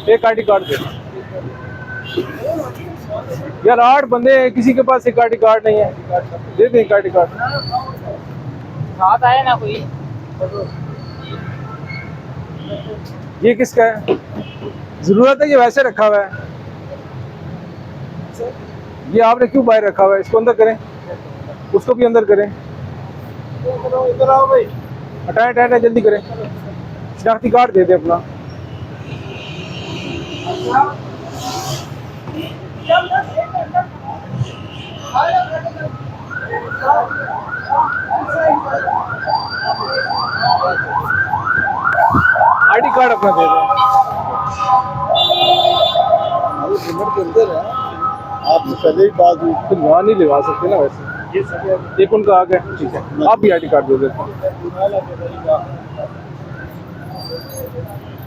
एक ID card दे यार, 8 बंदे हैं, किसी के पास एक ID कार्ड नहीं है, दे दे एक ID कार्ड। साथ आया ना कोई? ये किसका है? जरूरत है ये वैसे रखा हुआ है, ये आपने क्यों बाहर रखा हुआ है? इसको अंदर करें, उसको भी अंदर करें। इधर आओ भाई, हटाएं हटाएं, जल्दी करें। शनाख्ती कार्ड दे दे अपना। ID कार्ड अपना दे दो। लिमिट के अंदर है, आप पहले ही बात हुई तो वहाँ नहीं लगा सकते ना वैसे। एक उनका आ गया, ठीक है, आप भी ID कार्ड दे देते हैं।